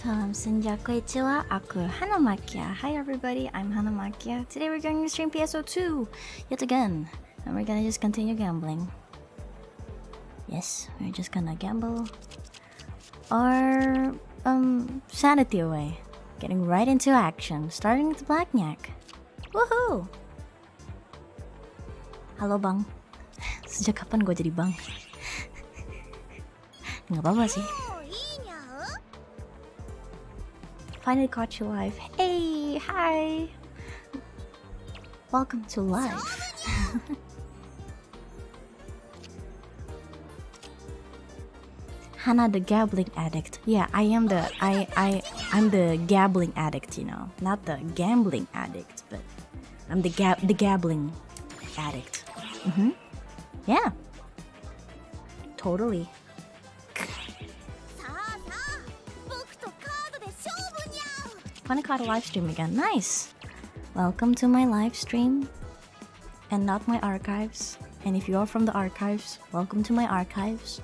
Salam Senja Konnichiwa, aku Hana Macchia. Hi everybody, I'm Hana Macchia. Today we're going to stream PSO2 yet again, and we're gonna just continue gambling. Yes, we're just gonna gamble our sanity away, getting right into action, starting with Blackjack. Woohoo! Halo bang, sejak kapan gue jadi bang? Nggak apa-apa sih. Finally caught you live. Hey, hi. Welcome to live. Hana the gambling addict. Yeah, I'm the gambling addict, you know. Not the gambling addict, but I'm the gambling addict. Yeah. Totally. Finally caught a live stream again. Nice. Welcome to my live stream and not my archives. And if you're from the archives, welcome to my archives.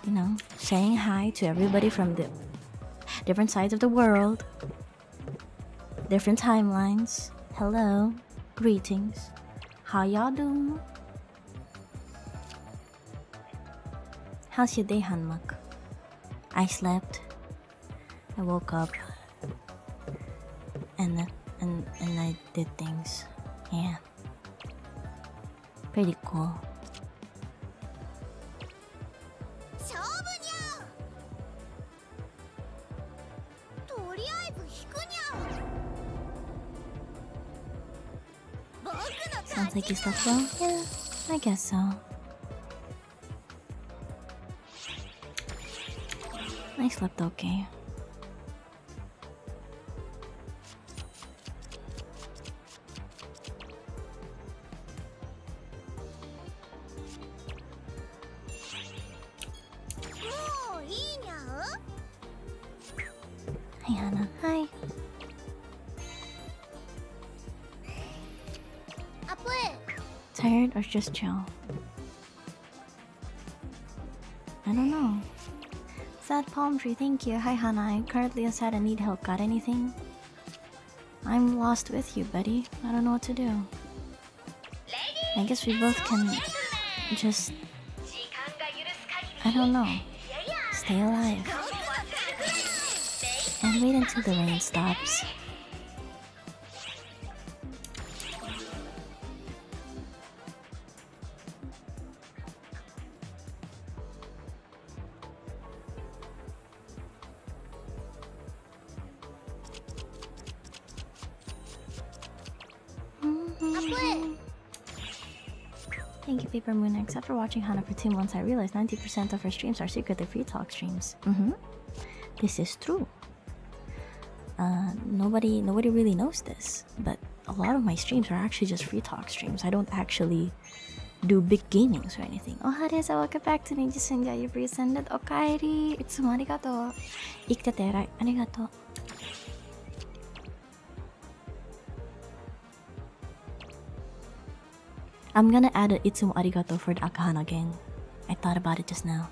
You know, saying hi to everybody from the different sides of the world, different timelines. Hello, greetings. How y'all doing? How's your day, Hanmak? I slept. I woke up. And I did things. Yeah. Pretty cool. Sounds like you slept well? Yeah, I guess so. I slept okay. Hi Hana, hi. Tired or just chill? I don't know. Sad palm tree, thank you. Hi Hana, I'm currently sad and need help. Got anything? I'm lost with you, buddy. I don't know what to do. I guess we both can just... I don't know. Stay alive. And wait until the rain stops. Thank you, Paper Moon. Except for watching Hana for 2 months, I realized 90% of her streams are secretly free talk streams. This is true. Nobody really knows this, but a lot of my streams are actually just free talk streams. I don't actually do big gamings or anything. Oh, Haresa, welcome back to NIJISANJI ID. You resended. Okaeri. Itsumo arigato. Ikitete erai. Arigato. I'm gonna add a itsumo arigato for the Akahana gang. I thought about it just now.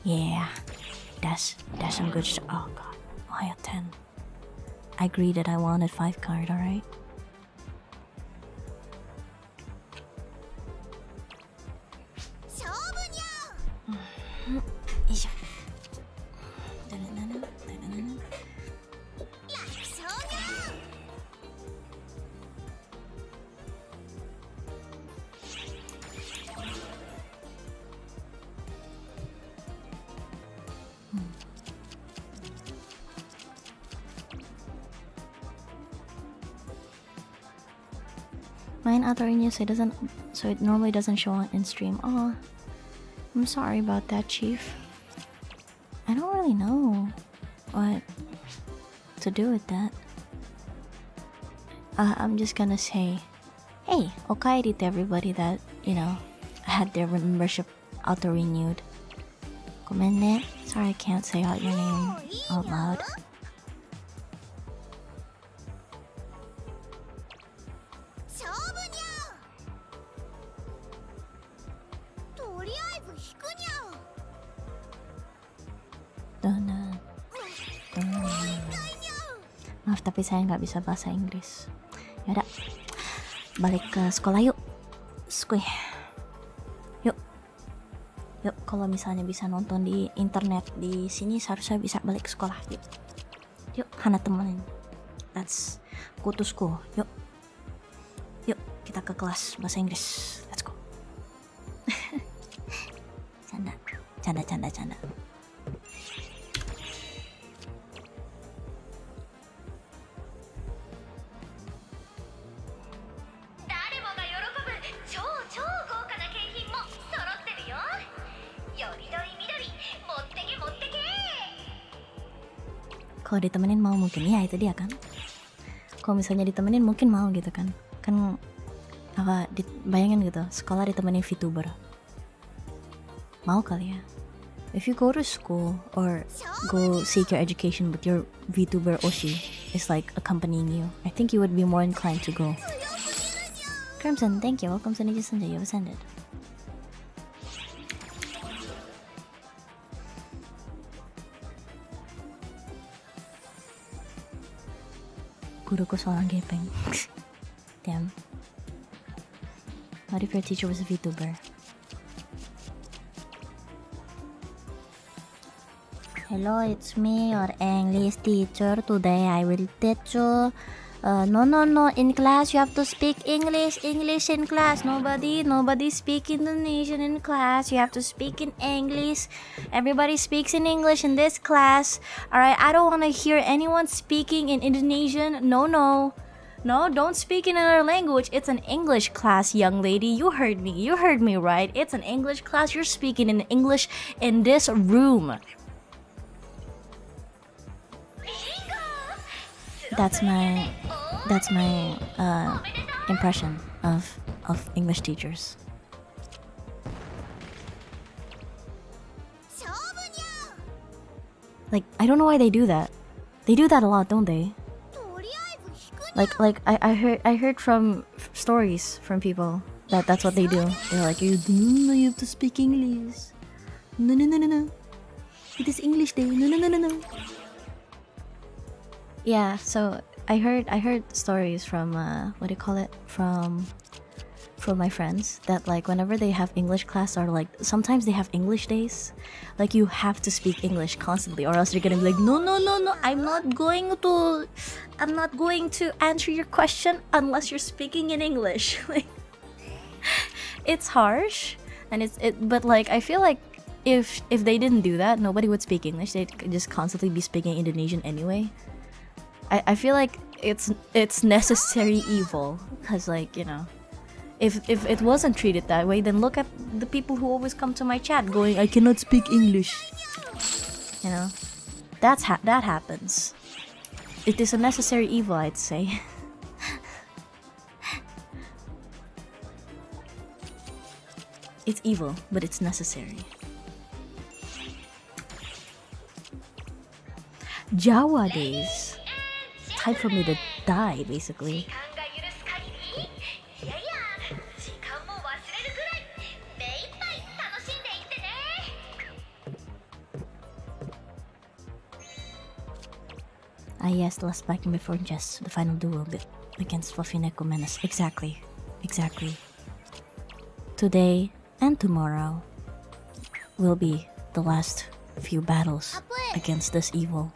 Yeah. That's some good stuff. Oh god. I had 10. I agreed that I wanted 5 card, alright? Mine authoring so it normally doesn't show on in stream. Oh, I'm sorry about that, Chief. I don't really know what to do with that. I'm just gonna say, hey, okaeri to everybody that, you know, had their membership auto-renewed. Gomenne. Sorry I can't say out your name out loud. Maaf tapi saya nggak bisa bahasa Inggris. Yaudah, balik ke sekolah yuk. Skuy. Yuk. Yuk, kalau misalnya bisa nonton di internet di sini seharusnya bisa balik ke sekolah. Yuk. Yuk, Hana temenin. That's go to school. Yuk. Yuk, kita ke kelas bahasa Inggris. Let's go. Canda. Kalau ditemenin mau mungkin, ya itu dia kan. Kalau misalnya ditemenin mungkin mau gitu kan. Kan apa bayangin gitu, sekolah ditemenin VTuber. Mau kali ya. If you go to school or go seek your education with your VTuber Oshi is like accompanying you, I think you would be more inclined to go. Crimson, thank you. Welcome to NIJISANJI, you've ascended. Guruku seorang gepeng. Damn. What if your teacher was a VTuber? Hello, it's me, your English teacher. Today I will teach you. No. In class you have to speak English. English in class. Nobody speak Indonesian in class. You have to speak in English. Everybody speaks in English in this class. Alright, I don't want to hear anyone speaking in Indonesian. No, don't speak in another language. It's an English class, young lady. You heard me right. It's an English class. You're speaking in English in this room. That's my impression of English teachers. Like, I don't know why they do that. They do that a lot, don't they? Like I heard from stories from people that's what they do. They're like, you have to speak English. No. It is English day. No. Yeah, so I heard stories from what do you call it, from my friends, that like whenever they have English class, or like sometimes they have English days, like you have to speak English constantly or else you're gonna be like, no, I'm not going to answer your question unless you're speaking in English. Like, it's harsh, and but like I feel like if they didn't do that, nobody would speak English. They'd just constantly be speaking Indonesian anyway. I feel like it's necessary evil, because like, you know, if it wasn't treated that way, then look at the people who always come to my chat going, I cannot speak English. You know, that happens. It is a necessary evil, I'd say. It's evil, but it's necessary. Jawa days. Time for me to die, basically. Ah yes, the last backing before Jess, the final duel against Fluffy Neko Menace. Exactly. Today and tomorrow will be the last few battles against this evil.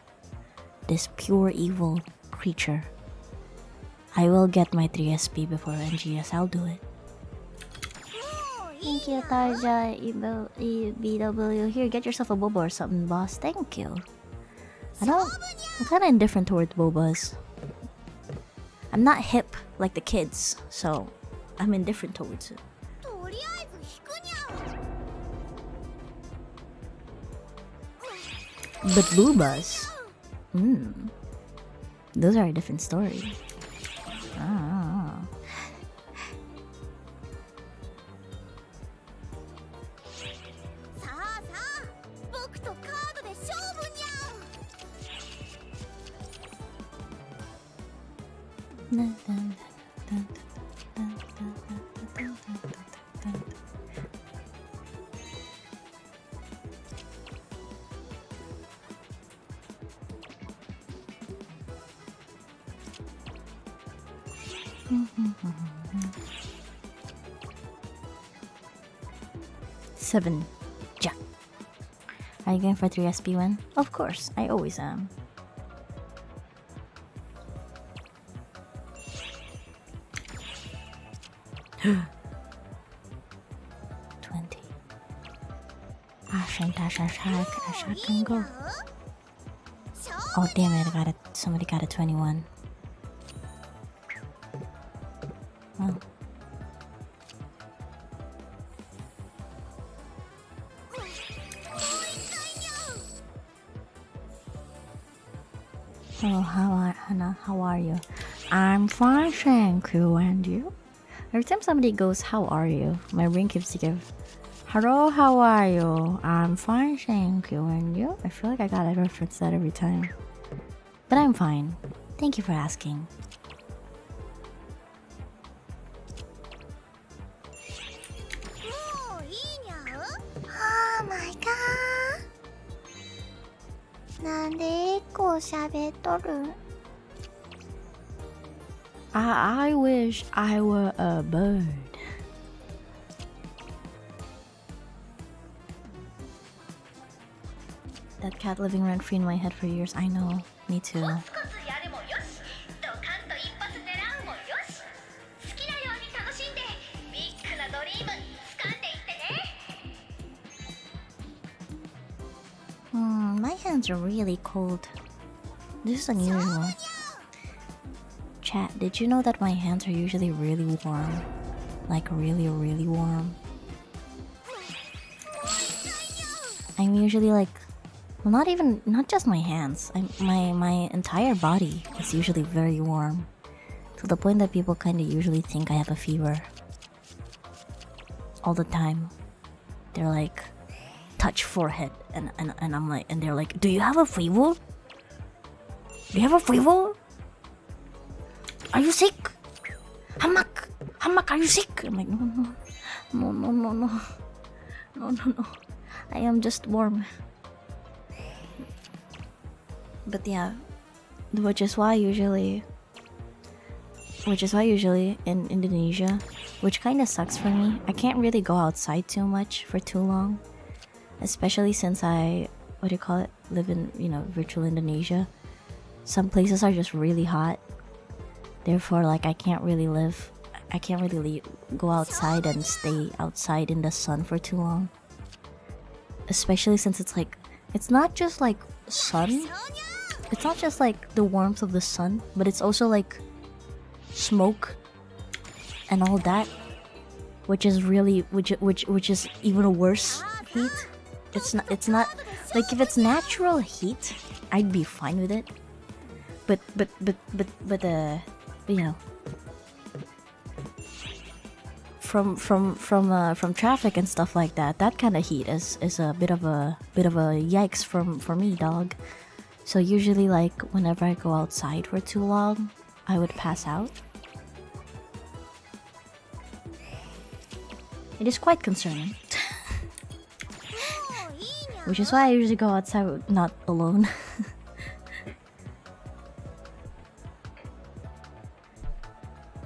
This pure evil creature. I will get my 3 SP before NGS. I'll do it. Thank you, Tarja BW. Here, get yourself a boba or something, boss. Thank you. I'm kind of indifferent towards bobas. I'm not hip like the kids, so I'm indifferent towards it. But boobas, those are a different story. Ah. Seven. Ja. Are you going for 3 SP win? Of course, I always am. $20. Asha can go. Oh damn it! Somebody got a 21. Oh. Hello, Hana? How are you? I'm fine, thank you. And you? Every time somebody goes, "How are you?" my brain keeps to give, "Hello, how are you? I'm fine, thank you." And you? I feel like I gotta reference that every time. But I'm fine. Thank you for asking. Oh my god. なんでこう喋っとる? I wish I were a bird. That cat living rent free in my head for years. I know. Me too. My hands are really cold. This is unusual. Chat, did you know that my hands are usually really warm? Like really, really warm. I'm usually like, well, not just my hands. My entire body is usually very warm, to the point that people kind of usually think I have a fever. All the time, they're like, touch forehead, and I'm like, and they're like, "Do you have a fever? Do you have a fever? Are you sick? Hamak, are you sick?" I'm like, no. I am just warm. But yeah, which is why usually in Indonesia, which kind of sucks for me, I can't really go outside too much for too long, especially since I live in virtual Indonesia. Some places are just really hot, therefore like I can't really go outside and stay outside in the sun for too long, especially since it's not just like sun. It's not just like the warmth of the sun, but it's also like smoke and all that, which is even a worse heat. It's not like, if it's natural heat, I'd be fine with it. But you know, from traffic and stuff like that, that kind of heat is a bit of a yikes for me, dog. So usually, like, whenever I go outside for too long, I would pass out. It is quite concerning. Which is why I usually go outside not alone.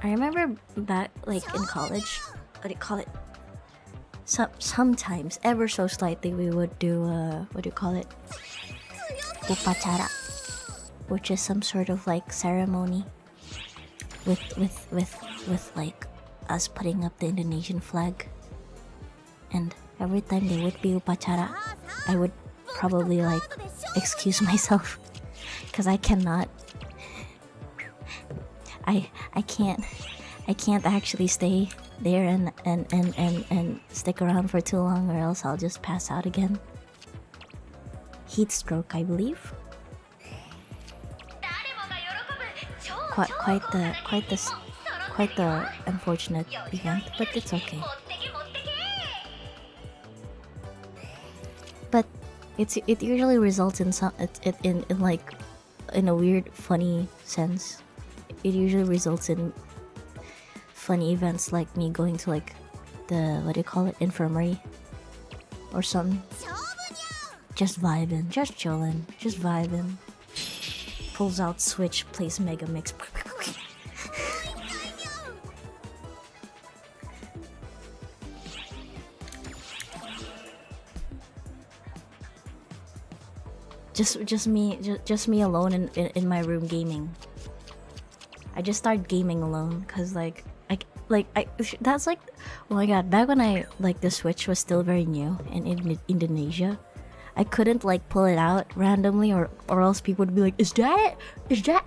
I remember back, like, in college, what do you call it? Sometimes, ever so slightly, we would do, upacara, which is some sort of like ceremony with like us putting up the Indonesian flag. And every time there would be upacara, I would probably like excuse myself because I cannot. I can't actually stay there and stick around for too long, or else I'll just pass out again. Heat stroke, I believe. Quite the unfortunate event, but it's okay. But it usually results in in a weird, funny sense. It usually results in funny events, like me going to like the infirmary or something. Just vibing, just chilling, just vibing. Pulls out Switch, plays Mega Mix. Just me alone in my room gaming. I just started gaming alone because that's like, oh my god, back when the Switch was still very new in Indonesia, I couldn't like pull it out randomly or else people would be like, is that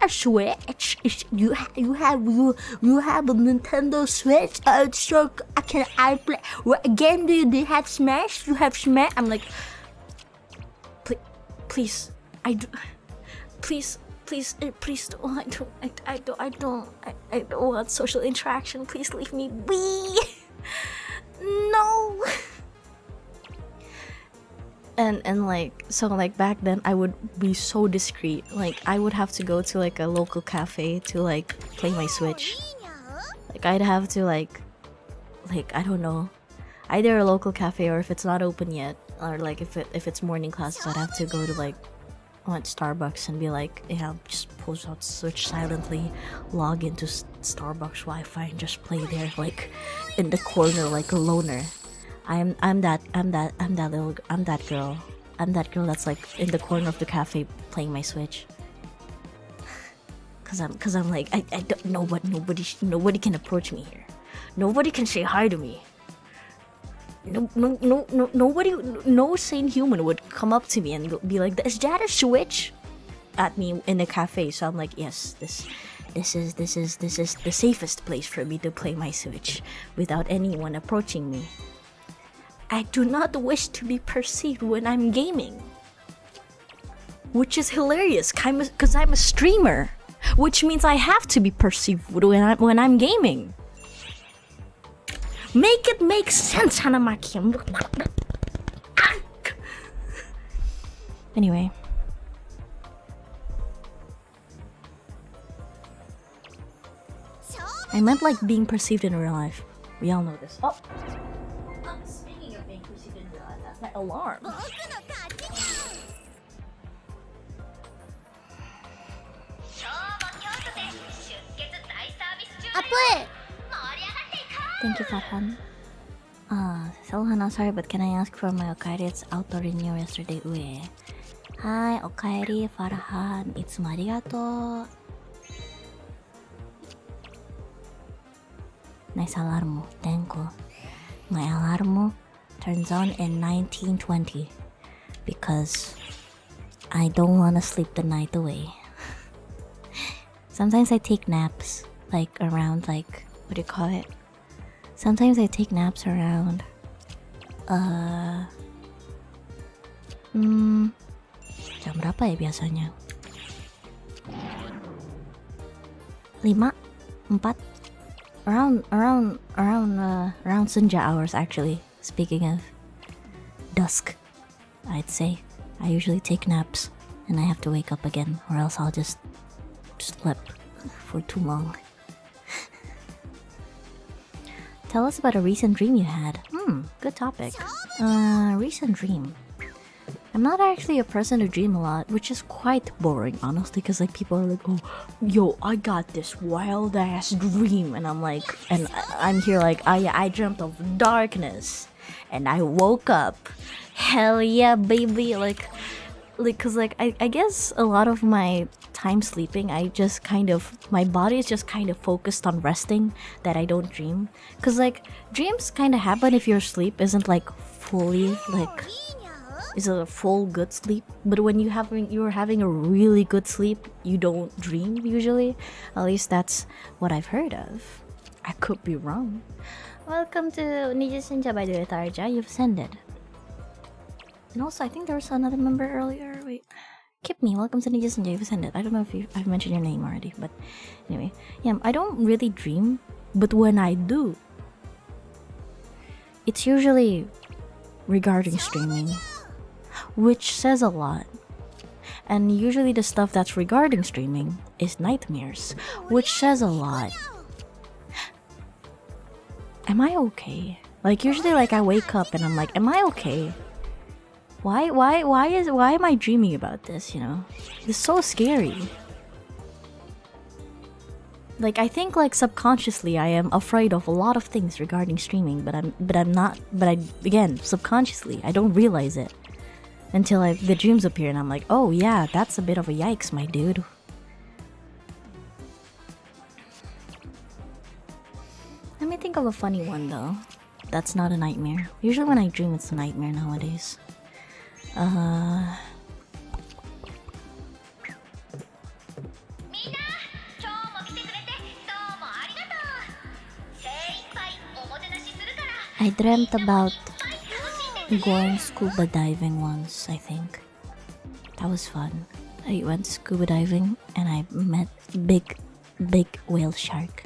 a Switch? You have a Nintendo Switch? So can I play? What game do you have? Smash? You have Smash? I'm like, please, please don't. I don't want social interaction. Please leave me be. No. And like, so like back then I would be so discreet. Like I would have to go to like a local cafe to like play my Switch. Like I'd have to like I don't know, either a local cafe or if it's not open yet, or like if it's morning classes, I'd have to go to like Starbucks and be like, yeah, just pose out Switch silently, log into Starbucks Wi-Fi and just play there like in the corner like a loner. I'm that girl. I'm that girl that's like in the corner of the cafe playing my Switch. Cause I'm like I don't know what nobody can approach me here. Nobody can say hi to me. Nobody, no sane human would come up to me and be like, "Is that a Switch?" at me in a cafe. So I'm like, yes, this is the safest place for me to play my Switch without anyone approaching me. I do not wish to be perceived when I'm gaming, which is hilarious because I'm a streamer, which means I have to be perceived when I'm gaming. Make it make sense, Hana Macchia. Anyway. I meant like being perceived in real life. We all know this. Oh! Speaking of being perceived in real life, that's my alarm. Apple! Thank you, Farhan. So Hana, sorry, but can I ask for my Okaeri? It's auto renew yesterday. Ue. Hi, Okaeri, Farhan. Itsumo arigato. Nice alarm. Thank you. My alarm turns on in 1920 because I don't want to sleep the night away. Sometimes I take naps, like around like, what do you call it? Sometimes I take naps around jam berapa ya biasanya? 5, 4, around senja hours actually. Speaking of dusk, I'd say I usually take naps and I have to wake up again, or else I'll just sleep for too long. Tell us about a recent dream you had. Good topic. Recent dream. I'm not actually a person to dream a lot, which is quite boring, honestly, because like people are like, oh, yo, I got this wild ass dream, and I'm like, and I'm here like, oh yeah, I dreamt of darkness, and I woke up. Hell yeah, baby, like, cause like I guess a lot of my time sleeping, I just kind of, my body is just kind of focused on resting, that I don't dream. Cause like dreams kind of happen if your sleep isn't like fully like, is a full good sleep. But when you're having a really good sleep, you don't dream usually. At least that's what I've heard of. I could be wrong. Welcome to NIJISANJI by the way, Tarja. You've ascended. And also, I think there was another member earlier. Wait. Keep me. Welcome to NIJISANJI. You've ascended. I don't know if I've mentioned your name already, but anyway. Yeah, I don't really dream, but when I do, it's usually regarding streaming, which says a lot. And usually the stuff that's regarding streaming is nightmares, which says a lot. Am I okay? Like usually like I wake up and I'm like, am I okay? Why am I dreaming about this, you know? It's so scary. Like I think like subconsciously I am afraid of a lot of things regarding streaming, but I'm not, again, subconsciously I don't realize it. until the dreams appear, and I'm like, oh yeah, that's a bit of a yikes, my dude. Let me think of a funny one though. That's not a nightmare. Usually when I dream, it's a nightmare nowadays. I dreamt about going scuba diving once, I think. That was fun. I went scuba diving and I met big whale shark.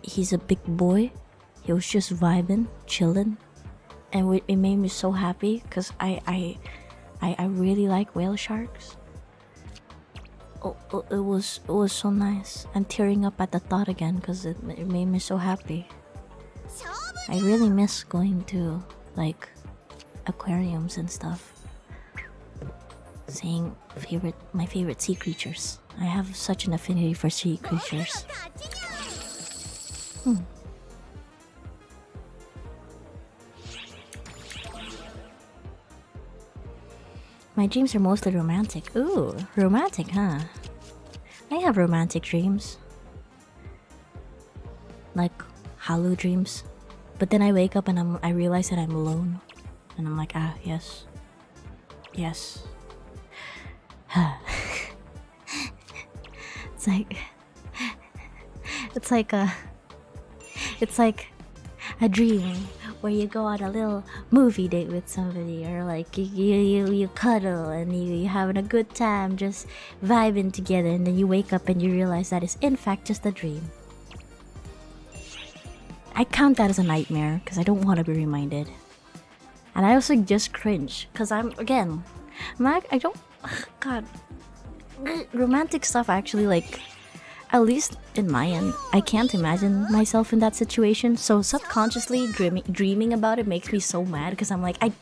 He's a big boy. He was just vibing, chilling, and it made me so happy because I really like whale sharks. Oh, it was so nice. I'm tearing up at the thought again because it made me so happy. I really miss going to like aquariums and stuff. Seeing my favorite sea creatures. I have such an affinity for sea creatures. My dreams are mostly romantic. Ooh, romantic, huh? I have romantic dreams. Like hollow dreams. But then I wake up and I realize that I'm alone. And I'm like, ah, yes. Yes. It's like a dream where you go on a little movie date with somebody, or like you cuddle and you having a good time just vibing together, and then you wake up and you realize that it's in fact just a dream. I count that as a nightmare because I don't want to be reminded. And I also just cringe because I don't God, romantic stuff actually, like, at least in my end, I can't imagine myself in that situation. So subconsciously dreaming about it makes me so mad because I'm like, that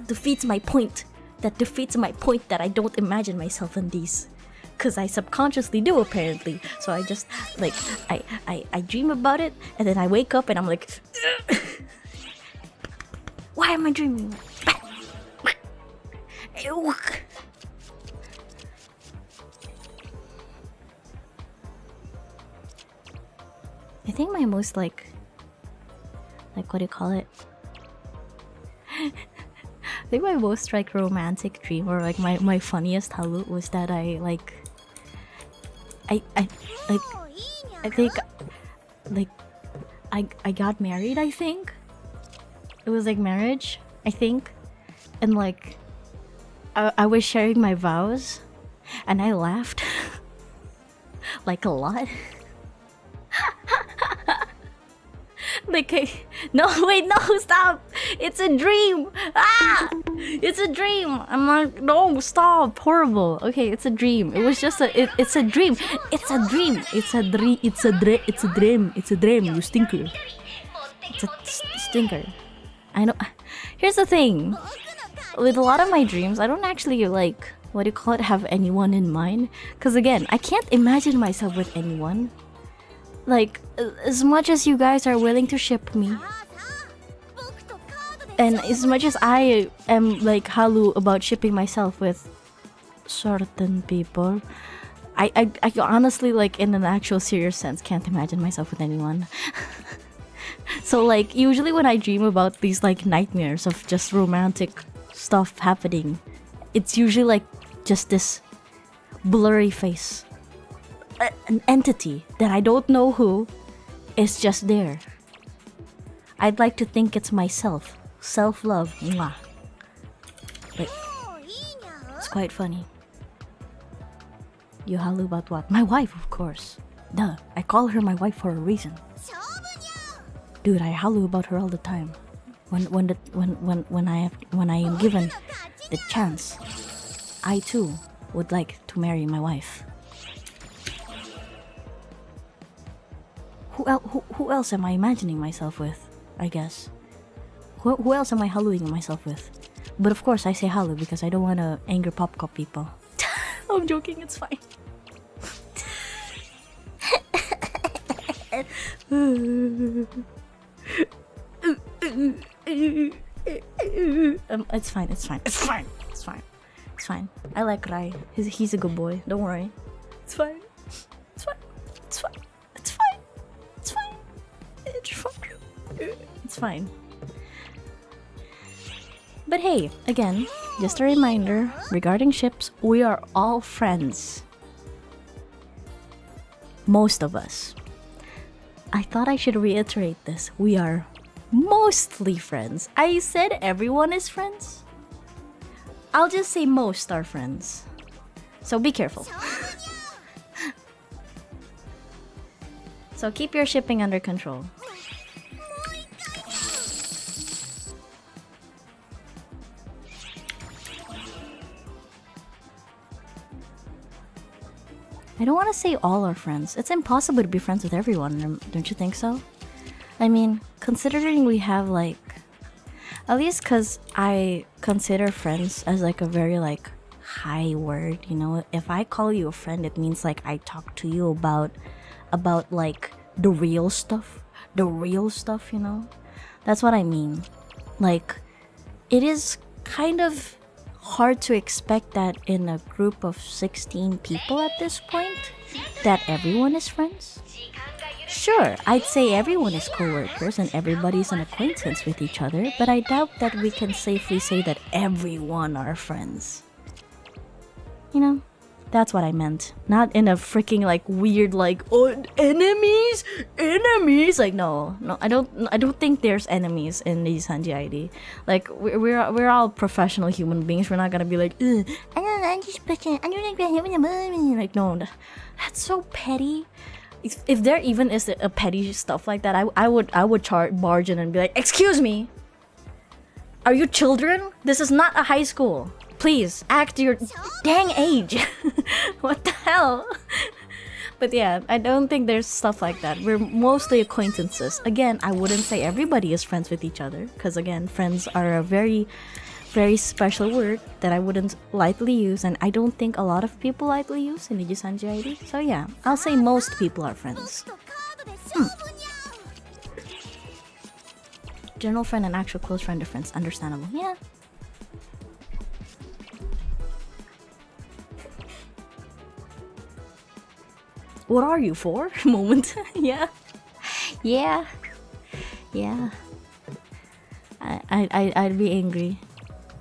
defeats my point. That defeats my point that I don't imagine myself in these. Because I subconsciously do, apparently. So I just, like, I dream about it, and then I wake up and I'm like, why am I dreaming? I think my most like what do you call it? I think my most like romantic dream, or like my funniest halu, was that I think like I got married, I think. It was like marriage, I think. And like I was sharing my vows and I laughed like a lot. Like, no, wait, no, stop! It's a dream! Ah! It's a dream! I'm like, no, stop! Horrible. Okay, it's a dream. It was just it's a dream. It's a dream. It's a dream. It's a dream. It's a dream, you stinker. It's a stinker. I know. Here's the thing. With a lot of my dreams, I don't actually, like, what do you call it, have anyone in mind. Because again, I can't imagine myself with anyone. Like, as much as you guys are willing to ship me, and as much as I am like halu about shipping myself with certain people, I honestly, like, in an actual serious sense, can't imagine myself with anyone. So like, usually when I dream about these like nightmares of just romantic stuff happening, it's usually like just this blurry face. An entity that I don't know who is just there. I'd like to think it's myself. Self-love. Mwah. But it's quite funny. You halu about what? My wife, of course. Duh. I call her my wife for a reason. Dude, I halu about her all the time. When I am given the chance, I too would like to marry my wife. Who else am I imagining myself with? I guess. Who else am I haluing myself with? But of course I say halu because I don't want to anger popcorn people. I'm joking, it's fine. It's fine. It's fine. It's fine. It's fine. It's fine. I like Rai. He's a good boy. Don't worry. It's fine. It's fine. It's fine. It's fine. It's fine. It's fine. It's fine. But hey, again, just a reminder regarding ships, we are all friends. Most of us. I thought I should reiterate this. We are mostly friends. I said everyone is friends. I'll just say most are friends. So be careful. So keep your shipping under control. I don't want to say all are friends. It's impossible to be friends with everyone, don't you think so? I mean, considering we have like... At least because I consider friends as like a very like high word, you know? If I call you a friend, it means like I talk to you about like the real stuff. The real stuff, you know? That's what I mean. Like, it is kind of hard to expect that in a group of 16 people at this point, that everyone is friends. Sure, I'd say everyone is co-workers and everybody's an acquaintance with each other, but I doubt that we can safely say that everyone are friends. You know, that's what I meant. Not in a freaking like weird like, oh, enemies? Like no, I don't think there's enemies in NIJISANJI ID. Like we're all professional human beings. We're not gonna be like, like no, that's so petty. If there even is a petty stuff like that, I would barge in and be like, excuse me, are you children? This is not a high school. Please act your dang age. What the hell? But yeah, I don't think there's stuff like that. We're mostly acquaintances. Again, I wouldn't say everybody is friends with each other, because again, friends are a very, very special word that I wouldn't lightly use, and I don't think a lot of people lightly use in NIJISANJI ID. So yeah, I'll say most people are friends. General friend and actual close friend difference, understandable. Yeah. What are you for? Moment. Yeah. Yeah. Yeah. I'd be angry.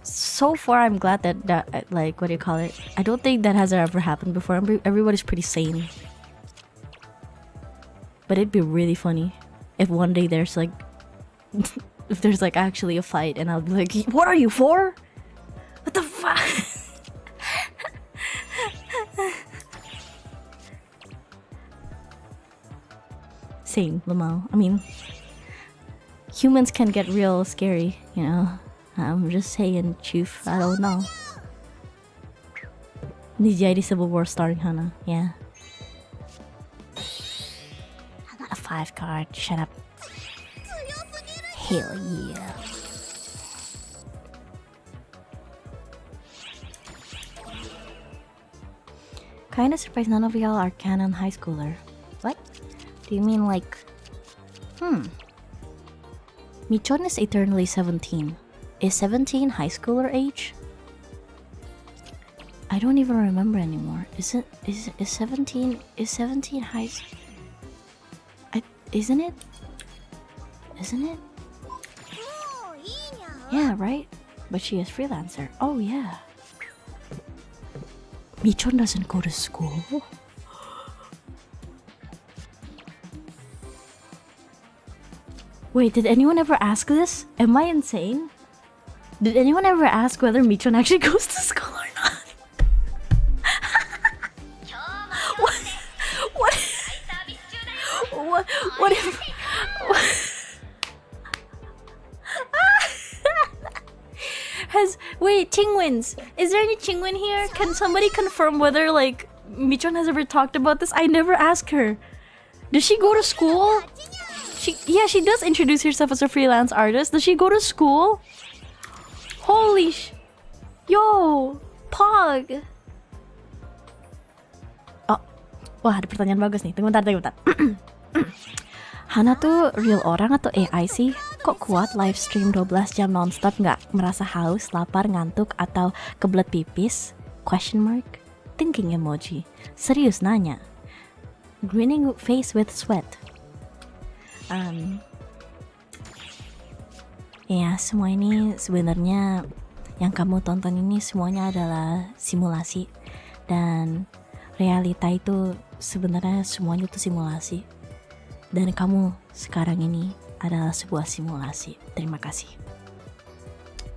So far, I'm glad that like, what do you call it? I don't think that has ever happened before. Everybody's pretty sane. But it'd be really funny if one day there's like, if there's like actually a fight, and I'll be like, what are you for? What the fuck? Same, Lamau. I mean, humans can get real scary, you know. I'm just saying, Chief. I don't know. NIJISANJI ID Civil War starring Hana. Yeah. I got a 5 card. Shut up. Hell yeah. Kinda surprised none of y'all are canon high schooler. What? Do you mean like... Michon is eternally 17. Is 17 high schooler age? I don't even remember anymore. Is 17 high... Isn't it? Isn't it? Yeah, right? But she is freelancer. Oh yeah. Michon doesn't go to school? Wait, did anyone ever ask this? Am I insane? Did anyone ever ask whether Michon actually goes to school or not? What if... Wait, Chingwins! Is there any Chingwin here? Can somebody confirm whether, like, Michon has ever talked about this? I never asked her. Does she go to school? Yeah, she does introduce herself as a freelance artist. Does she go to school? Holy Yo! Pog! Oh. Wah, ada pertanyaan bagus nih. Tunggu bentar. Hana tuh real orang atau AI sih? Kok kuat live stream 12 jam nonstop nggak merasa haus, lapar, ngantuk, atau kebelet pipis? Question mark? Thinking emoji. Serius nanya. Grinning face with sweat. Ya, semua ini sebenarnya yang kamu tonton ini semuanya adalah simulasi. Dan realita itu sebenarnya semuanya itu simulasi. Dan kamu sekarang ini adalah sebuah simulasi. Terima kasih.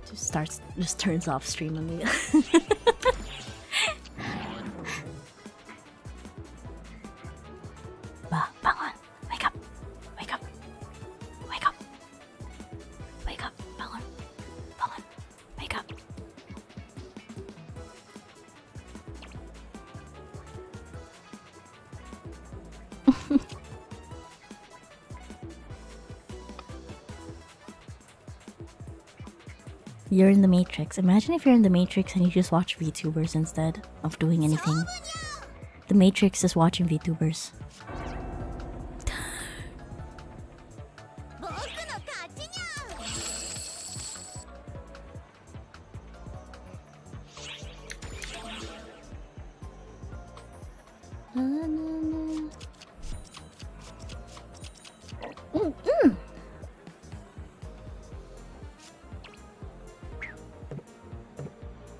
Just turns off stream on me. Bah, bangun. Wake up. Wake up. Wake up. Wake up. Bangun. Bangun. Wake up. You're in the Matrix. Imagine if you're in the Matrix and you just watch VTubers instead of doing anything. The Matrix is watching VTubers.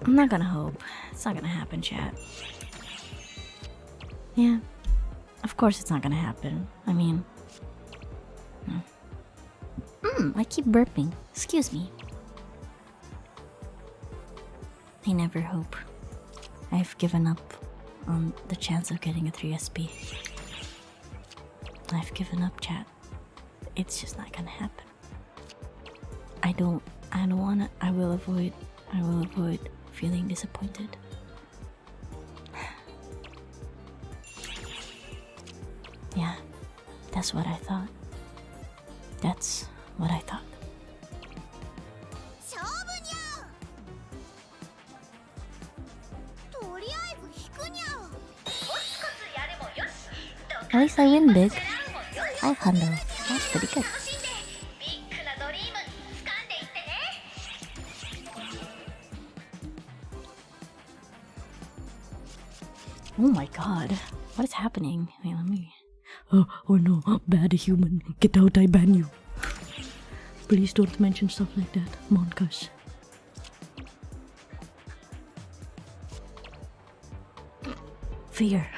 I'm not gonna hope. It's not gonna happen, chat. Yeah. Of course it's not gonna happen. I mean... I keep burping. Excuse me. I never hope. I've given up on the chance of getting a 3SP. I've given up, chat. It's just not gonna happen. I don't wanna... I will avoid feeling disappointed. Yeah, that's what I thought. That's what I thought. At least I win big. 500. That's pretty good. Oh my god. What is happening? Wait, let me... Oh no, bad human. Get out, I ban you. Please don't mention stuff like that. Monkas. Fear.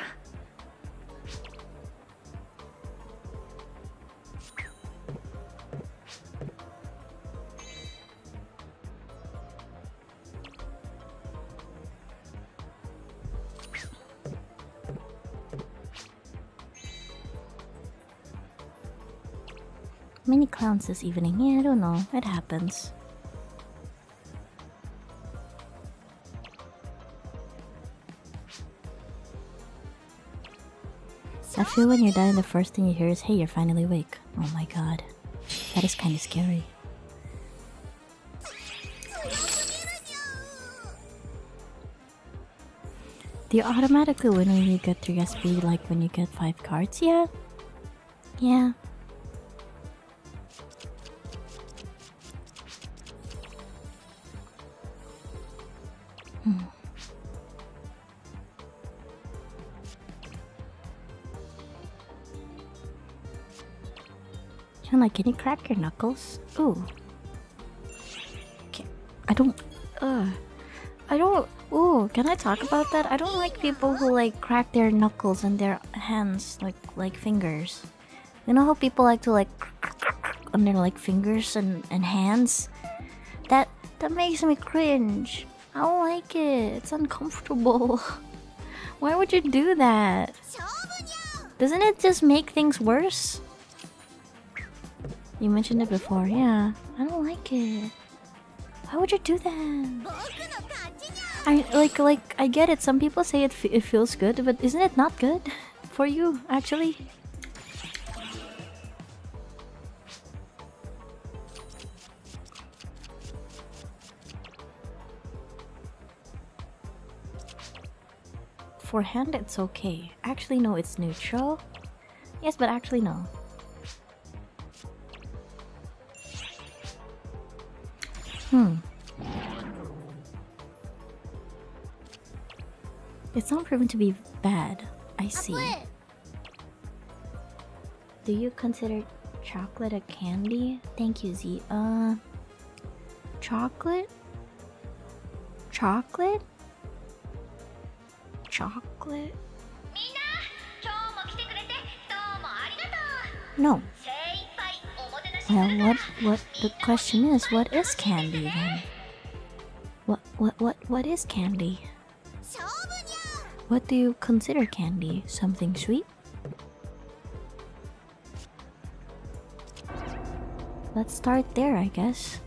Many clowns this evening. Yeah, I don't know. It happens. I feel when you're dying, the first thing you hear is, hey, you're finally awake. Oh my god. That is kind of scary. Do you automatically win when you get 3 SP, like when you get 5 cards? Yeah. Yeah. Hana, can you crack your knuckles? Ooh. Okay. Ooh, can I talk about that? I don't like people who like crack their knuckles and their hands like fingers. You know how people like to like on their like fingers and hands? That makes me cringe. I don't like it. It's uncomfortable. Why would you do that? Doesn't it just make things worse? You mentioned it before, yeah. I don't like it. Why would you do that? I get it. Some people say it feels good, but isn't it not good for you, actually? For hand, it's okay. Actually, no, it's neutral. Yes, but actually, no. It's not proven to be bad. I see. Do you consider chocolate a candy? Thank you, Z. Chocolate? Chocolate? Chocolate? No. Well, what the question is, what is candy then? What is candy? What do you consider candy? Something sweet? Let's start there, I guess.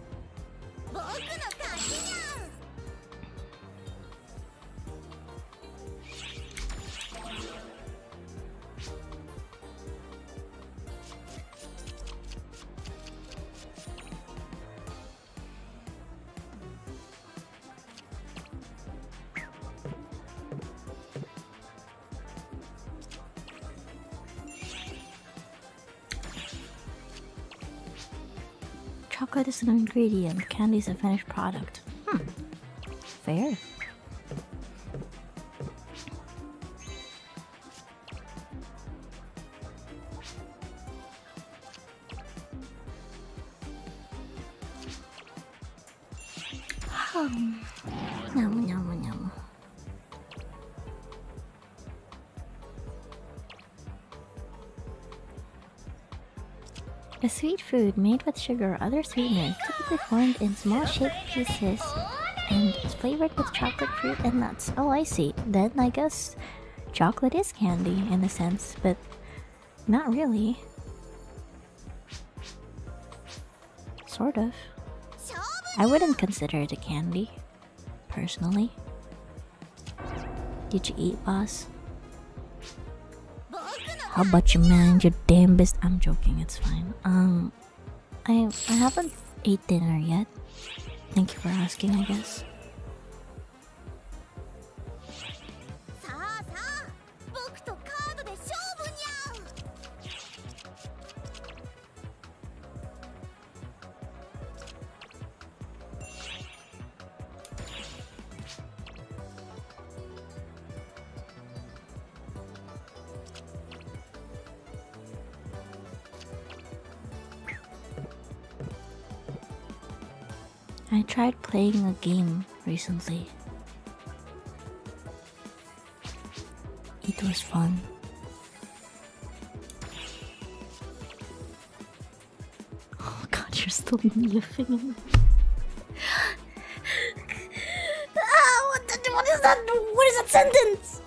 Chocolate is an ingredient, candy is a finished product. Fair. Yum, yum, yum. A sweet food made with sugar or other sweeteners, typically formed in small shaped pieces and is flavored with chocolate, fruit, and nuts. Oh, I see. Then I guess chocolate is candy in a sense, but not really. Sort of. I wouldn't consider it a candy, personally. Did you eat, boss? How about you mind your damn business? I'm joking, it's fine. I haven't ate dinner yet. Thank you for asking, I guess. I tried playing a game recently. It was fun. Oh god, you're still laughing. What is that? What is that sentence?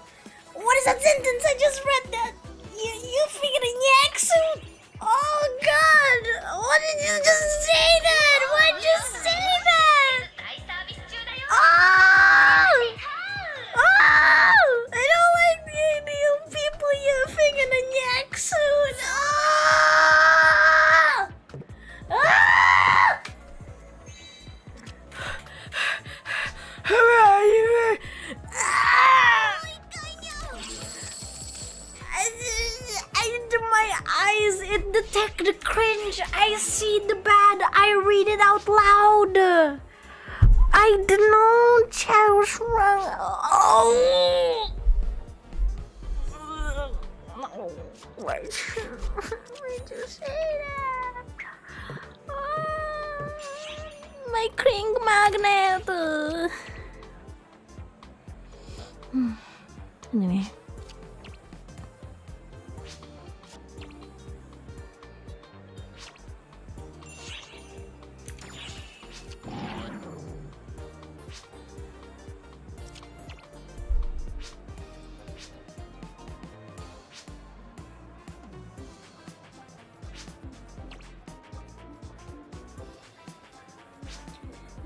What is that sentence? I just read that. You figured a yak suit? Oh god! What did you just say that? Why'd you say that? Oh! Oh! I don't like the idea of people yapping in a yak suit. Oh! Ah! My eyes, it detect the cringe. I see the bad. I read it out loud. I don't know. What's wrong? Oh. Why'd you say that? Oh, my cring magnet. Anyway.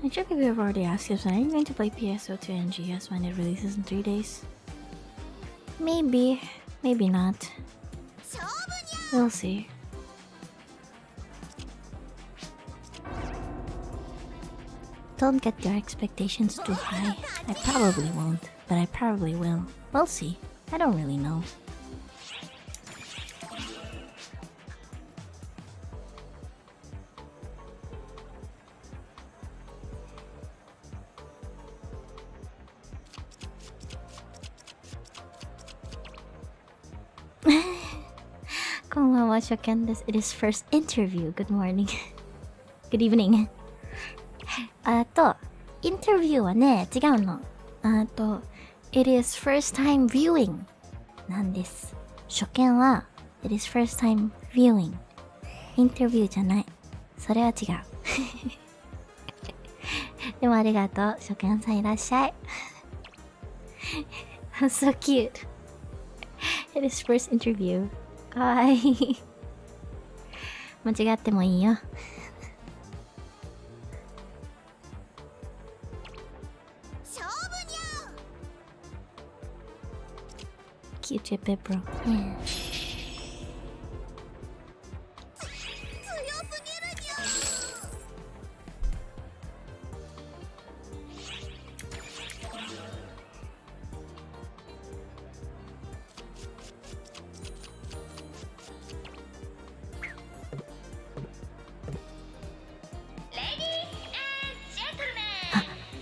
I check if you have already asked us, are you going to play PSO2 and GS when it releases in 3 days? Maybe, maybe not. We'll see. Don't get your expectations too high. I probably won't, but I probably will. We'll see. I don't really know. Konbanwa, Shoken desu. It is first interview. Good morning. Good evening. インタビューはね、違うの。It is first time viewing なんです。初見は It is first time viewing。インタビューじゃない。それは違う。でもありがとう。初見さんいらっしゃい。So cute. It is first interview. かわいい。間違ってもいいよ。Q-tip it, bro. Yeah.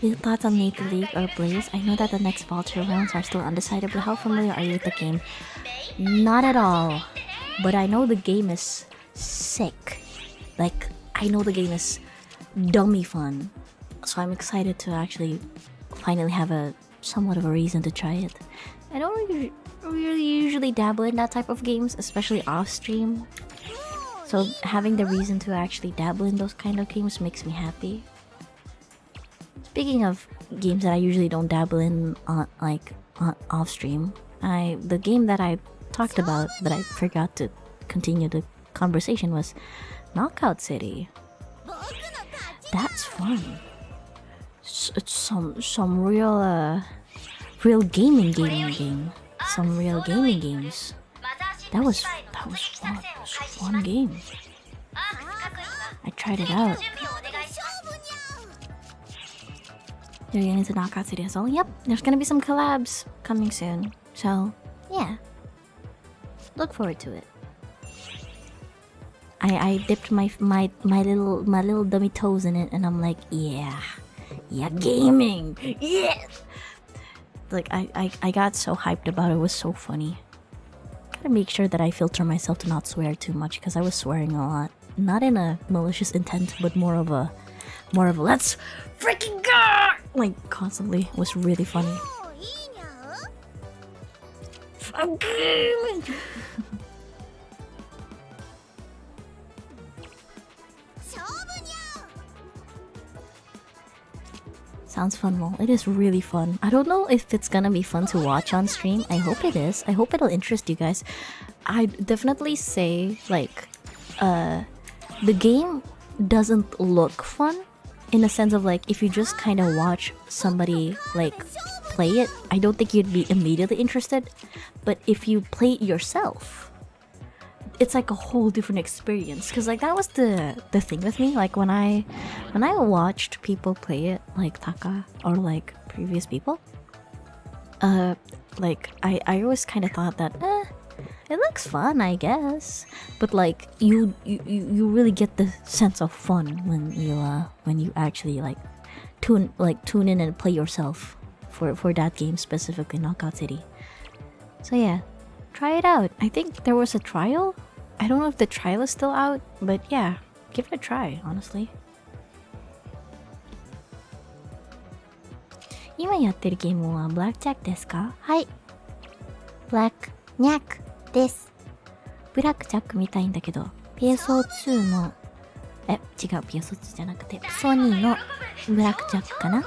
Your thoughts on Maple League or Blaze? I know that the next Vulture rounds are still undecided, but how familiar are you with the game? Not at all. But I know the game is sick. Like, I know the game is dummy fun. So I'm excited to actually finally have a somewhat of a reason to try it. I don't really usually dabble in that type of games, especially off stream. So having the reason to actually dabble in those kind of games makes me happy. Speaking of games that I usually don't dabble in off stream, the game that I talked about but I forgot to continue the conversation was Knockout City. That's fun. It's some real gaming game. Some real gaming games. That was fun. It was a fun game. I tried it out. You're getting into Knockout City as well? Yep, there's gonna be some collabs coming soon. So, yeah. Look forward to it. I dipped my little dummy toes in it and I'm like, yeah, gaming! Yeah! Like, I got so hyped about it. It was so funny. Gotta make sure that I filter myself to not swear too much because I was swearing a lot. Not in a malicious intent, but more of a let's freaking go! Like, constantly. It was really funny. Sounds fun, Lol. It is really fun. I don't know if it's gonna be fun to watch on stream. I hope it is. I hope it'll interest you guys. I'd definitely say, like, the game doesn't look fun. In a sense of like, if you just kind of watch somebody like play it, I don't think you'd be immediately interested. But if you play it yourself, it's like a whole different experience. Cause like that was the thing with me. Like when I watched people play it, like Taka or like previous people, like I always kind of thought that it looks fun, I guess, but like you really get the sense of fun when you actually like tune in and play yourself for that game, specifically Knockout City. So yeah, try it out. I think there was a trial. I don't know if the trial is still out, but yeah, give it a try, honestly. 今やってるゲームは Blackjack ですか？はい。Blackjack です。ブラックジャック見たいんだけど、PSO2 の違う PSO2 じゃなくてソニーのブラックジャックかな。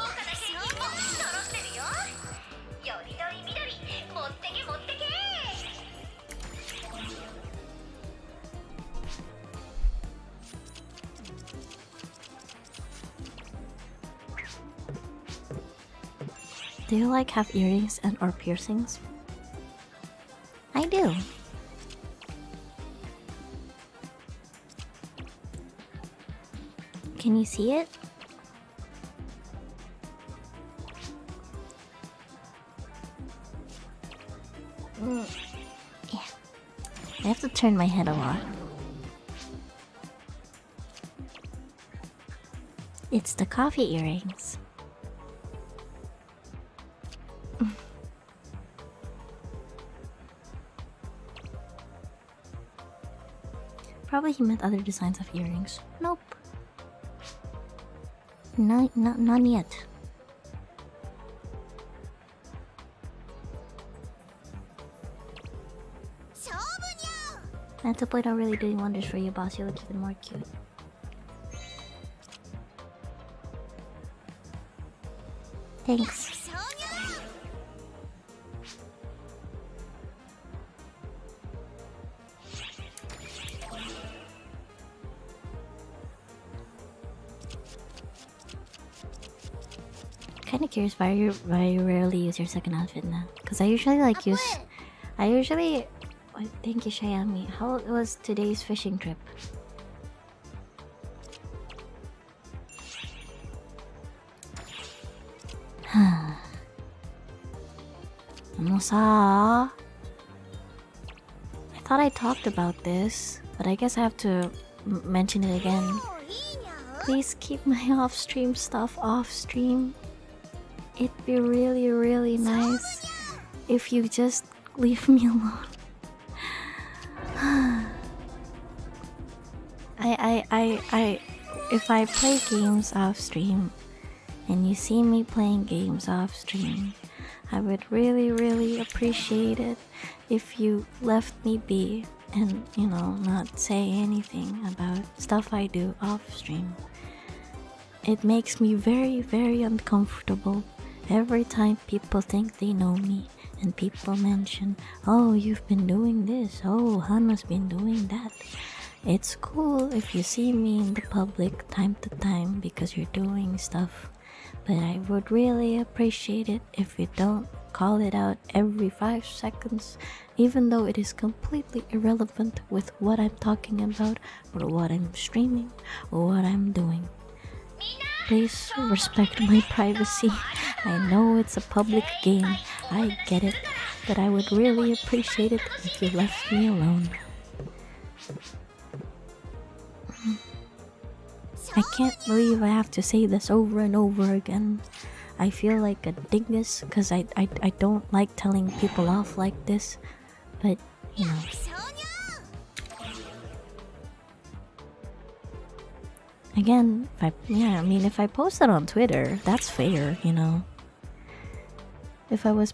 Do you like have earrings and or piercings? I do. Can you see it? Yeah. I have to turn my head a lot. It's the coffee earrings. Probably he meant other designs of earrings. Nope. Not yet. At the point I'm really doing wonders for you, boss. You look even more cute. Thanks. Kinda curious why you rarely use your second outfit now. Cause I usually like use. Oh, thank you, Xiaomi. How was today's fishing trip? I thought I talked about this, but I guess I have to mention it again. Please keep my off-stream stuff off-stream. It'd be really, really nice if you just leave me alone. If I play games off-stream and you see me playing games off-stream, I would really, really appreciate it if you left me be and, you know, not say anything about stuff I do off-stream. It makes me very, very uncomfortable every time people think they know me and people mention, oh, you've been doing this, oh, Hana's been doing that. It's cool if you see me in the public time to time because you're doing stuff, but I would really appreciate it if you don't call it out every 5 seconds, even though it is completely irrelevant with what I'm talking about or what I'm streaming or what I'm doing. Please respect my privacy. I know it's a public game, I get it, but I would really appreciate it if you left me alone. I can't believe I have to say this over and over again. I feel like a dingus because I don't like telling people off like this, but you know. Again, if I post it on Twitter, that's fair, you know. If I was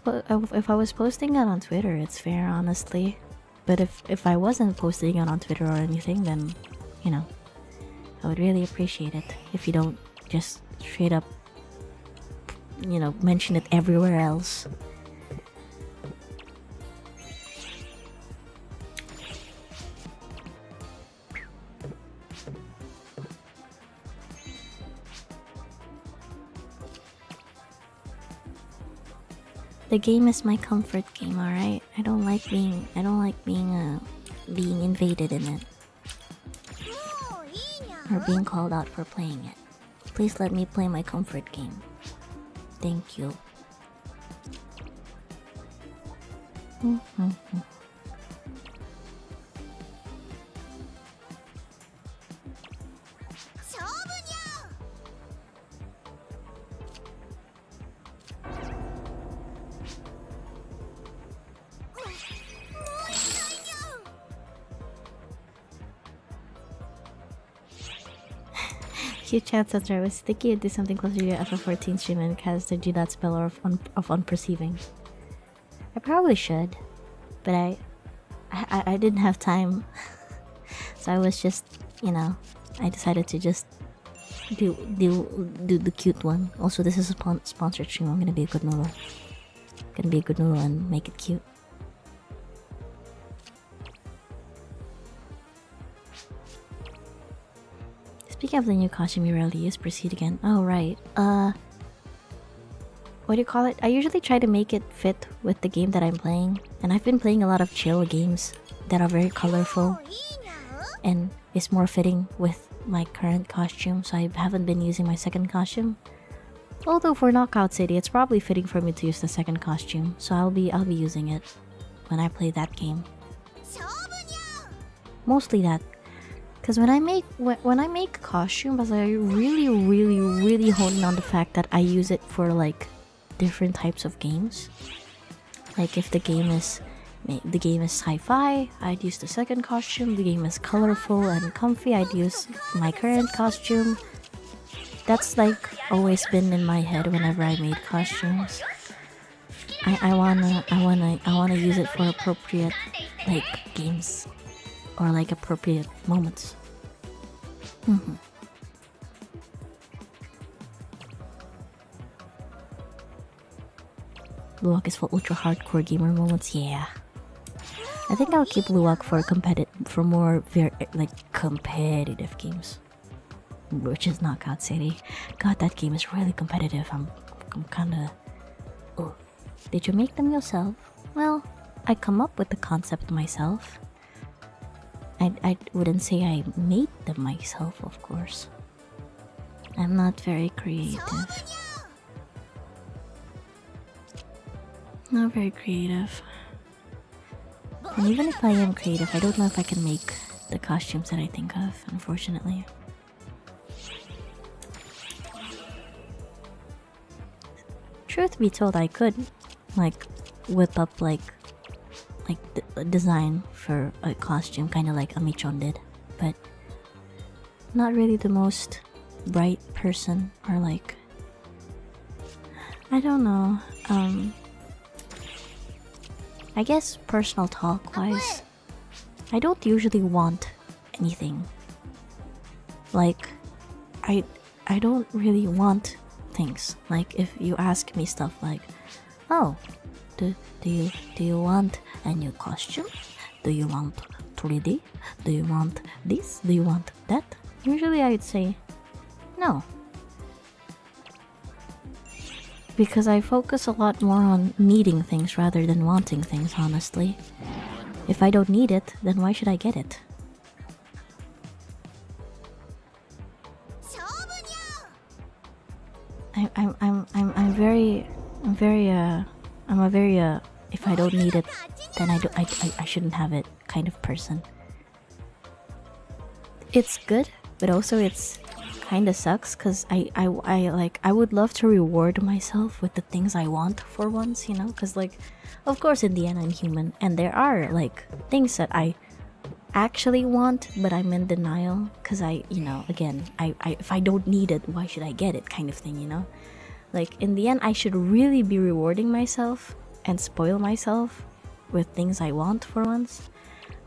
posting it on Twitter, it's fair, honestly. But if I wasn't posting it on Twitter or anything, then, you know, I would really appreciate it if you don't just straight up, you know, mention it everywhere else. The game is my comfort game, alright? I don't like being invaded in it. Or being called out for playing it. Please let me play my comfort game. Thank you. Cute chat says I was thinking I'd do something closer to your FF14 stream and cast the do that spell of unperceiving. I probably should, but I didn't have time, so I was just, you know, I decided to just do the cute one. Also, this is a sponsored stream. I'm gonna be a good noodle. Gonna be a good noodle and make it cute. Speaking of the new costume you rarely use, proceed again. Oh, right. What do you call it? I usually try to make it fit with the game that I'm playing. And I've been playing a lot of chill games that are very colorful. And is more fitting with my current costume, so I haven't been using my second costume. Although for Knockout City, it's probably fitting for me to use the second costume. So I'll be using it when I play that game. Mostly that. Because when I make costumes, I really hone in on the fact that I use it for like different types of games. Like if the game is the game is sci-fi, I'd use the second costume. The game is colorful and comfy, I'd use my current costume. That's like always been in my head whenever I made costumes. I wanna use it for appropriate like games or like appropriate moments. Luwak is for ultra hardcore gamer moments. Yeah, I think I'll keep Luwak for more competitive games, which is Knockout City. God, that game is really competitive. I'm kinda. Oh, did you make them yourself? Well, I come up with the concept myself. I wouldn't say I made them myself, of course. I'm not very creative. Not very creative. And even if I am creative, I don't know if I can make the costumes that I think of, unfortunately. Truth be told, I could like whip up like a design for a costume, kind of like Amichon did, but not really the most bright person, or like, I don't know. I guess personal talk wise, I don't usually want anything. Like, I don't really want things. Like, if you ask me stuff like, oh, do you want a new costume? Do you want 3D? Do you want this? Do you want that? Usually I'd say no. Because I focus a lot more on needing things rather than wanting things, honestly. If I don't need it, then why should I get it? I'm a very if I don't need it, then I shouldn't have it kind of person. It's good, but also it's kinda sucks because I would love to reward myself with the things I want for once, you know? Because like, of course in the end I'm human, and there are like things that I actually want, but I'm in denial because again, if I don't need it, why should I get it, kind of thing, you know? Like, in the end, I should really be rewarding myself and spoil myself with things I want for once.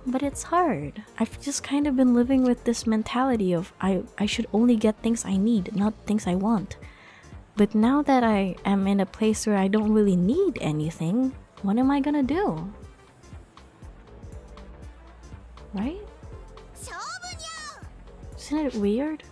But it's hard. I've just kind of been living with this mentality of I should only get things I need, not things I want. But now that I am in a place where I don't really need anything, what am I gonna do? Right? Isn't it weird?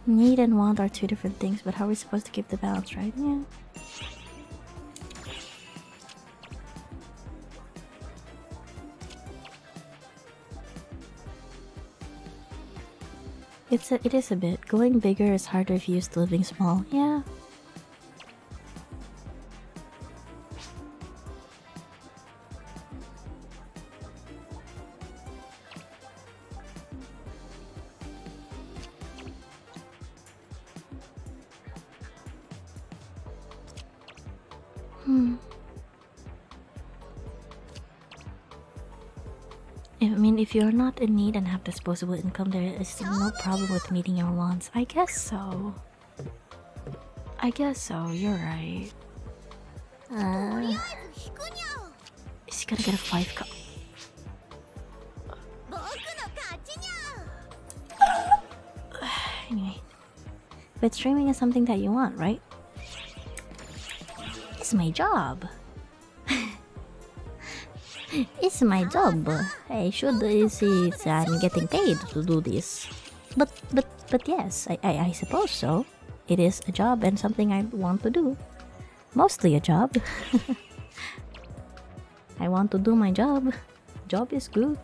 Need and want are two different things, but how are we supposed to keep the balance, right? Yeah. It is a bit. Going bigger is harder if you're used to living small. Yeah. If you're not in need and have disposable income, there is still no problem with meeting your wants. I guess so. You're right. Is he gonna get a 5 cup? Anyway. But streaming is something that you want, right? It's my job. It's my job. I should see I'm getting paid to do this. But yes, I suppose so. It is a job and something I want to do. Mostly a job. I want to do my job. Job is good.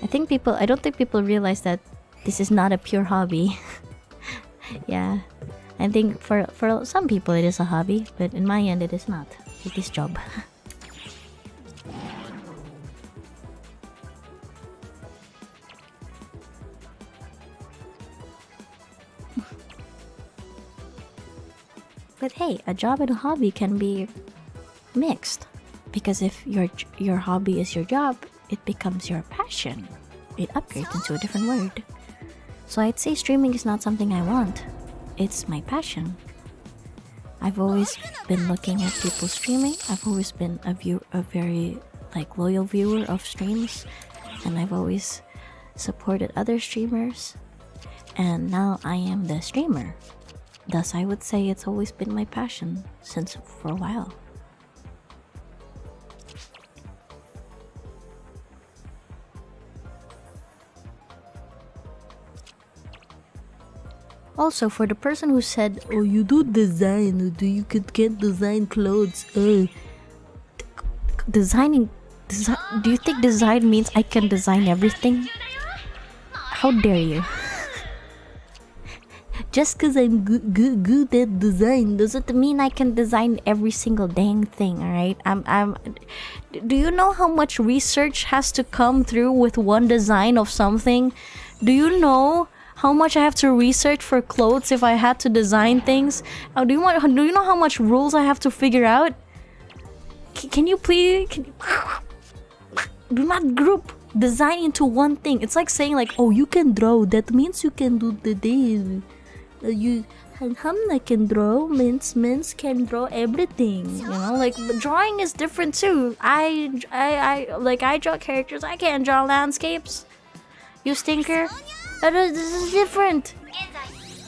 I don't think people realize that this is not a pure hobby. Yeah, I think for some people it is a hobby, but in my end it is not. It is job. But hey, a job and a hobby can be mixed, because if your hobby is your job, it becomes your passion. It upgrades into a different word. So I'd say streaming is not something I want. It's my passion. I've always been looking at people streaming. I've always been a very like loyal viewer of streams, and I've always supported other streamers. And now I am the streamer. Thus, I would say it's always been my passion since for a while. Also, for the person who said, "Oh, you do design, can't design clothes." Designing. Do you think design means I can design everything? How dare you? Just because I'm good at design doesn't mean I can design every single dang thing, alright? Do you know how much research has to come through with one design of something? Do you know how much I have to research for clothes if I had to design things? Do you know how much rules I have to figure out? Can you please... do not group design into one thing. It's like saying like, oh, you can draw, that means you can do the day. Hana can draw means can draw everything, you know, like drawing is different too. I draw characters, I can't draw landscapes. You stinker. This is different.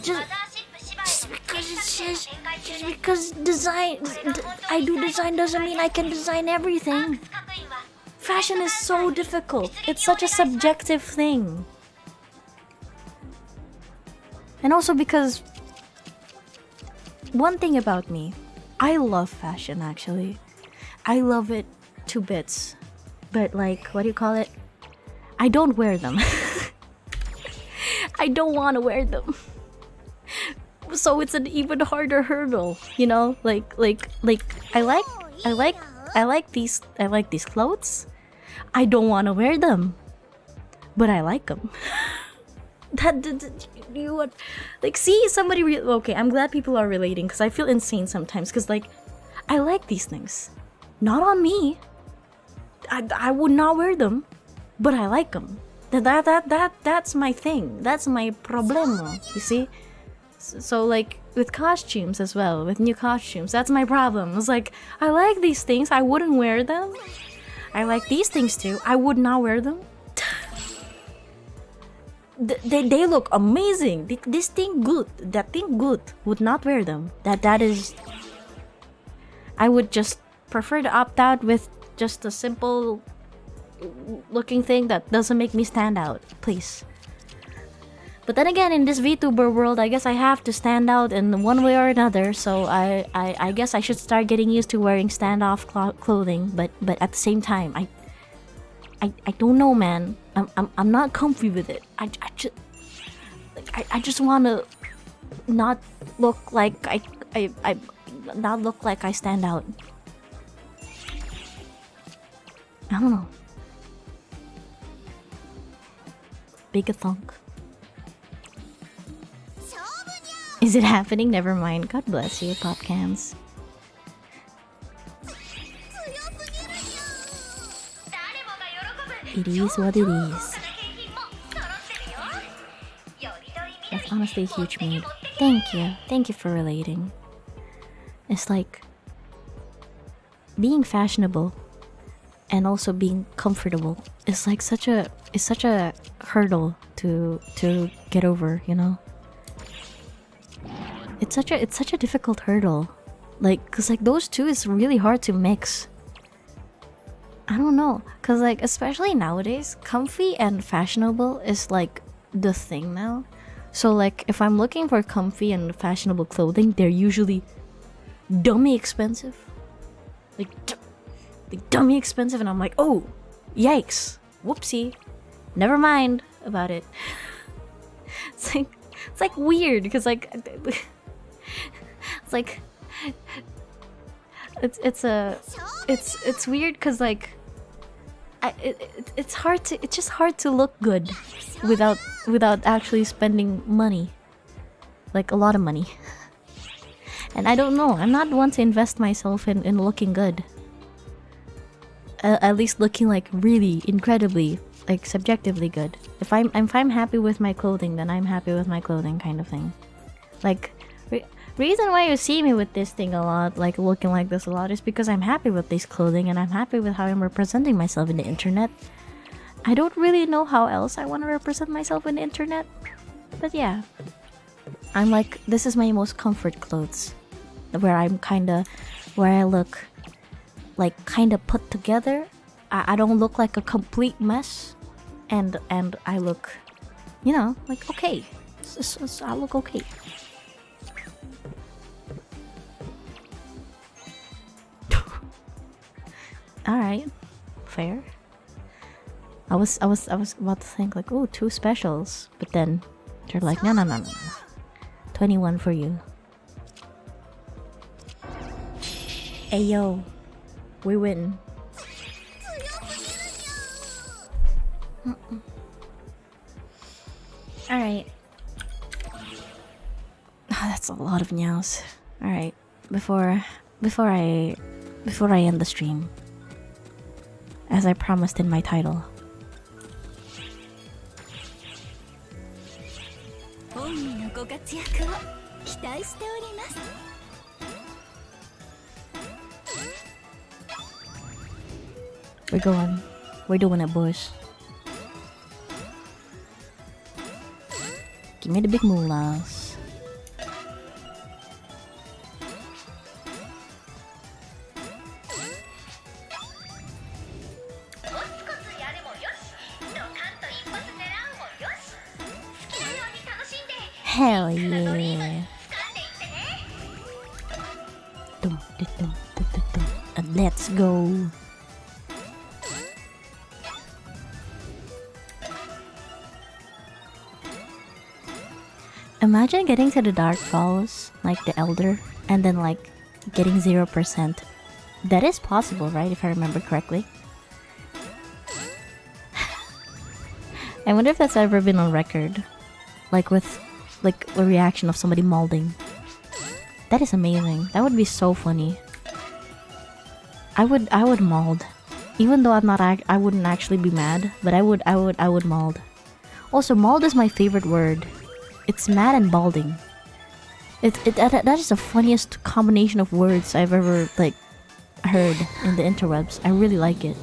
Just because I do design doesn't mean I can design everything. Fashion is so difficult. It's such a subjective thing. And also because one thing about me, I love fashion actually. I love it to bits. But like, what do you call it? I don't wear them. I don't want to wear them. So it's an even harder hurdle, you know? Like I like these clothes. I don't want to wear them. But I like them. You would like see somebody okay, I'm glad people are relating, because I feel insane sometimes, because like I like these things, not on me. I would not wear them, but I like them. That's my thing. That's my problema, you see. So like with costumes as well, with new costumes, that's my problem. It's like I like these things, I wouldn't wear them. I like these things too, I would not wear them. They look amazing. This thing good, that thing good. Would not wear them. That is. I would just prefer to opt out with just a simple looking thing that doesn't make me stand out, please. But then again, in this VTuber world, I guess I have to stand out in one way or another. So I guess I should start getting used to wearing standoff clothing. But at the same time, I don't know, man. I'm not comfy with it. I just want to not look like not look like I stand out. I don't know. Big a thunk. Is it happening? Never mind. God bless you, pop cans. It is what it is. That's honestly a huge mood. Thank you. Thank you for relating. It's like being fashionable and also being comfortable is like such a hurdle to get over, you know? It's such a difficult hurdle. Like, cause like those two is really hard to mix. I don't know, cause like especially nowadays, comfy and fashionable is like the thing now. So like if I'm looking for comfy and fashionable clothing, they're usually dummy expensive. Like dummy expensive, and I'm like, oh, yikes, whoopsie, never mind about it. It's like It's like weird because like it's like it's weird because like it's hard to it's just hard to look good without actually spending money, like a lot of money. And I don't know, I'm not one to invest myself in looking good. At least looking like really incredibly, like subjectively good. If I'm happy with my clothing, then I'm happy with my clothing, kind of thing. Like reason why you see me with this thing a lot, like looking like this a lot, is because I'm happy with this clothing and I'm happy with how I'm representing myself in the internet. I don't really know how else I want to represent myself in the internet, but yeah, I'm like, this is my most comfort clothes, where I look like kind of put together. I don't look like a complete mess, and I look, you know, like okay. I look okay. All right, fair. I was about to think like, oh, 2 specials, but then they're like, no, 21 for you. Hey yo, we win. Alright. Oh, that's a lot of meows. Alright, before I end the stream, as I promised in my title, we're doing it, boys. Give me the big moolahs. Hell yeah. Let's go. Imagine getting to the Dark Falls, like the Elder, and then like getting 0%. That is possible, right? If I remember correctly. I wonder if that's ever been on record. Like with like a reaction of somebody molding. That is amazing. That would be so funny. I would mold. Even though I wouldn't actually be mad, but I would mold. Also, mold is my favorite word. It's mad and balding. That is the funniest combination of words I've ever like heard in the interwebs. I really like it.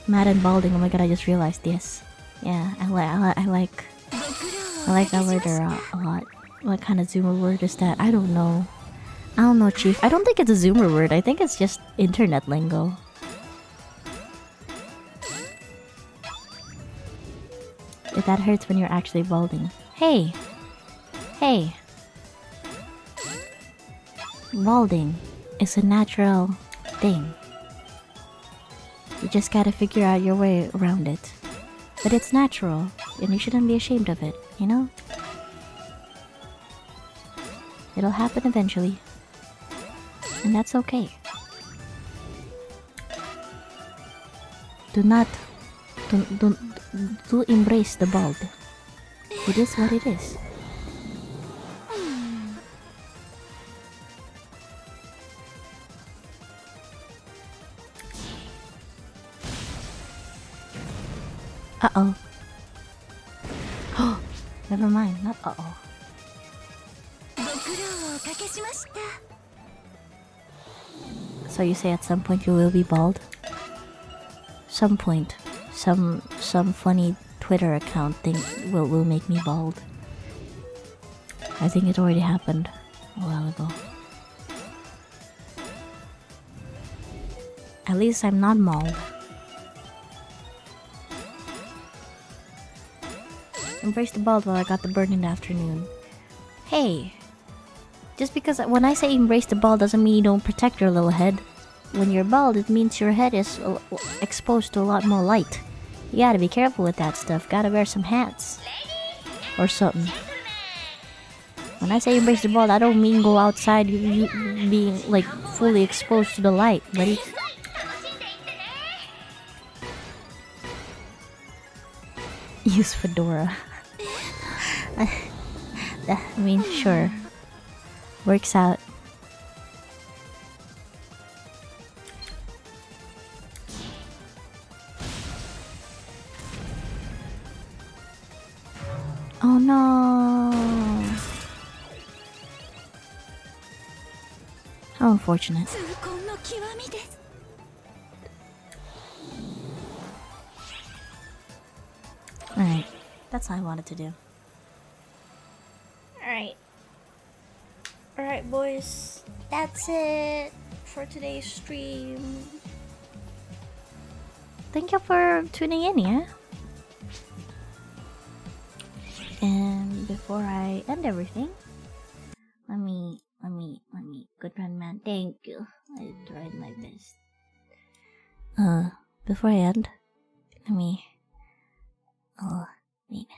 Mad and balding. Oh my god! I just realized this. Yeah, I like that word a lot. What kind of Zoomer word is that? I don't know. I don't know, Chief. I don't think it's a Zoomer word. I think it's just internet lingo. If that hurts when you're actually balding. Hey! Hey! Balding is a natural thing. You just gotta figure out your way around it. But it's natural, and you shouldn't be ashamed of it, you know? It'll happen eventually. And that's okay. Do embrace the bald. It is what it is. Uh-oh. Never mind, not uh-oh. So you say at some point you will be bald? Some point. Some funny Twitter account thing will make me bald. I think it already happened a while ago. At least I'm not mauled. Embrace the bald while I got the burn in the afternoon. Hey! Just because when I say embrace the bald doesn't mean you don't protect your little head. When you're bald, it means your head is exposed to a lot more light. You gotta be careful with that stuff. Gotta wear some hats. Or something. When I say embrace the bald, I don't mean go outside you being like fully exposed to the light, buddy. Use fedora. I mean, sure. Works out. Oh no. How unfortunate. Alright. That's all I wanted to do. Alright. Alright, boys. That's it for today's stream. Thank you for tuning in, yeah? And before I end everything, let me, good run, man. Thank you. I tried my best. Before I end, let me, wait.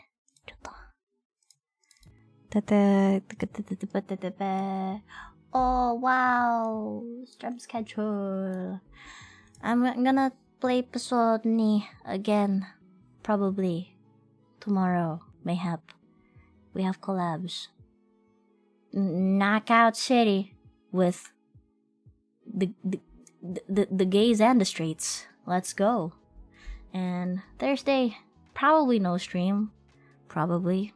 Oh wow, stream schedule. I'm gonna play episode ni again, probably tomorrow. Mayhap. We have collabs. Knockout City with the gays and the straights. Let's go. And Thursday, probably no stream. Probably.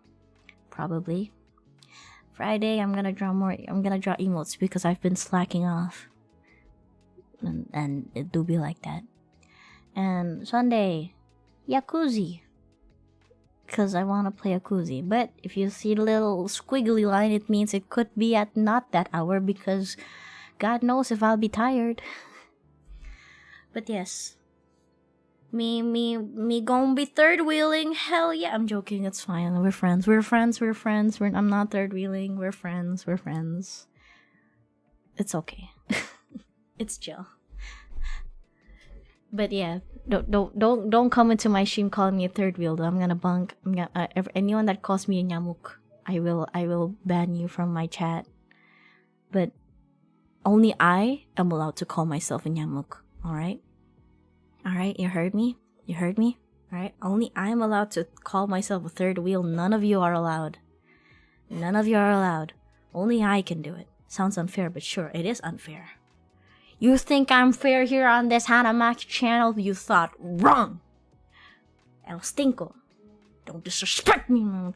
Friday, I'm gonna draw emotes because I've been slacking off. And it do be like that. And Sunday, Yakuza. Because I want to play Yakuza. But if you see the little squiggly line, it means it could be at not that hour because God knows if I'll be tired. But yes. Me gonna be third wheeling. Hell yeah. I'm joking. It's fine. We're friends. I'm not third wheeling. We're friends. It's okay. It's chill. But yeah, don't come into my stream calling me a third wheel. I'm gonna bunk. Anyone that calls me a nyamuk, I will ban you from my chat. But only I am allowed to call myself a nyamuk. All right, you heard me. All right, only I am allowed to call myself a third wheel. None of you are allowed. Only I can do it. Sounds unfair, but sure, it is unfair. You think I'm fair here on this Hana Macchia channel? You thought wrong. El Stinko. Don't disrespect me, my own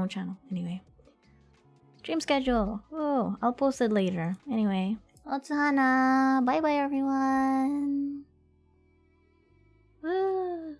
channel. Anyway. Stream schedule. Oh, I'll post it later. Anyway. Otsahana. Bye bye, everyone. Woo.